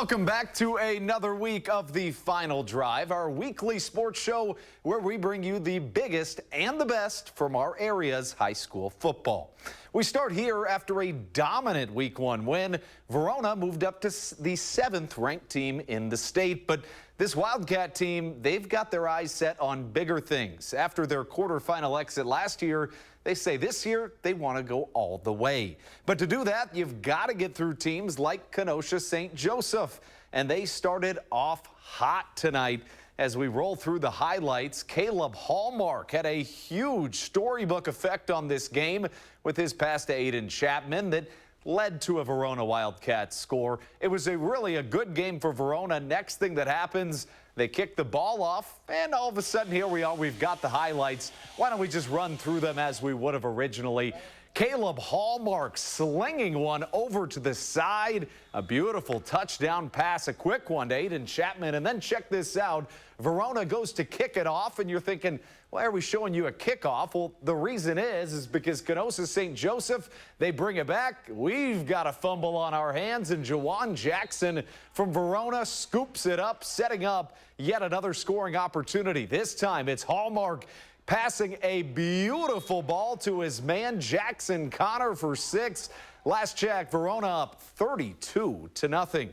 Welcome back to another week of The Final Drive, our weekly sports show where we bring you the biggest and the best from our area's high school football. We start here after a dominant Week 1 win. Verona moved up to the 7th ranked team in the state, but this Wildcat team, they've got their eyes set on bigger things. After their quarterfinal exit last year, they say this year they want to go all the way. But to do that, you've got to get through teams like Kenosha St. Joseph. And they started off hot tonight. As we roll through the highlights, Caleb Hallmark had a huge storybook effect on this game with his pass to Aiden Chapman that led to a Verona Wildcats score. It was really a good game for Verona. Next thing that happens, they kick the ball off, and all of a sudden, here we are. We've got the highlights. Why don't we just run through them as we would have originally? Caleb Hallmark slinging one over to the side. A beautiful touchdown pass, a quick one to Aiden Chapman. And then check this out. Verona goes to kick it off, and you're thinking, why are we showing you a kickoff? Well, the reason is because Kenosha St. Joseph, they bring it back. We've got a fumble on our hands, and Jawan Jackson from Verona scoops it up, setting up yet another scoring opportunity. This time it's Hallmark passing a beautiful ball to his man, Jackson Connor, for 6. Last check, Verona up 32-0.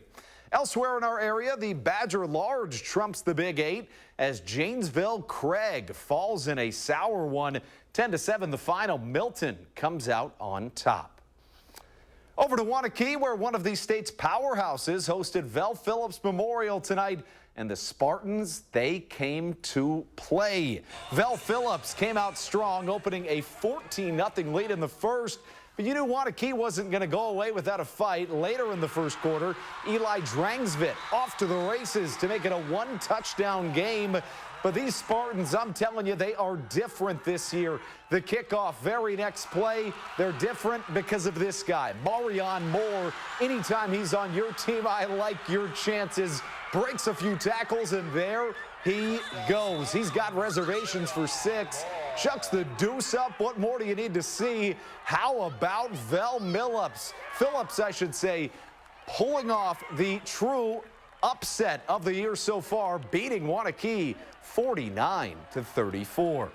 Elsewhere in our area, the Badger Large trumps the Big 8 as Janesville Craig falls in a sour one. 10-7 the final. Milton comes out on top. Over to Waunakee, where one of the state's powerhouses hosted Vel Phillips Memorial tonight. And the Spartans, they came to play. Vel Phillips came out strong, opening a 14-0 lead in the first. But you knew Waunakee wasn't going to go away without a fight. Later in the first quarter, Eli Drangsvit off to the races to make it a one-touchdown game. But these Spartans, I'm telling you, they are different this year. The kickoff, very next play, they're different because of this guy, Marion Moore. Anytime he's on your team, I like your chances. Breaks a few tackles, and there he goes. He's got reservations for 6. Chucks the deuce up. What more do you need to see? How about Vel Phillips, I should say, pulling off the true upset of the year so far, beating Waunakee 49-34.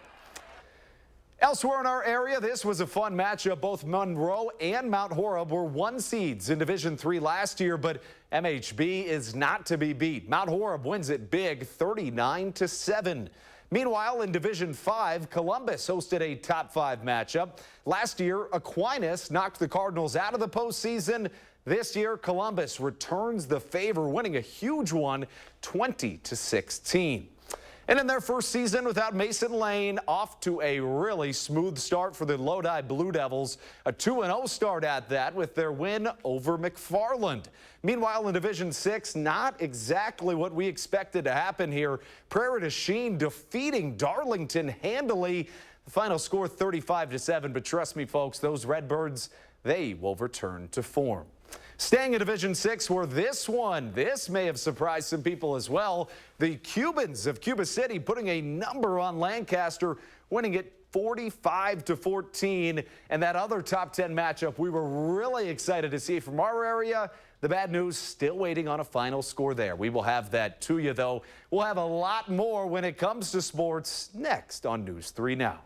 Elsewhere in our area, this was a fun matchup. Both Monroe and Mount Horeb were 1 seeds in Division III last year, but MHB is not to be beat. Mount Horeb wins it big, 39-7. Meanwhile, in Division V, Columbus hosted a top 5 matchup. Last year, Aquinas knocked the Cardinals out of the postseason. This year, Columbus returns the favor, winning a huge one, 20-16. And in their first season without Mason Lane, off to a really smooth start for the Lodi Blue Devils. A 2-0 start at that with their win over McFarland. Meanwhile, in Division VI, not exactly what we expected to happen here. Prairie du Chien defeating Darlington handily. The final score 35-7, but trust me, folks, those Redbirds, they will return to form. Staying in Division VI, where this may have surprised some people as well. The Cubans of Cuba City putting a number on Lancaster, winning it 45-14. And that other top 10 matchup we were really excited to see from our area. The bad news, still waiting on a final score there. We will have that to you, though. We'll have a lot more when it comes to sports next on News 3 Now.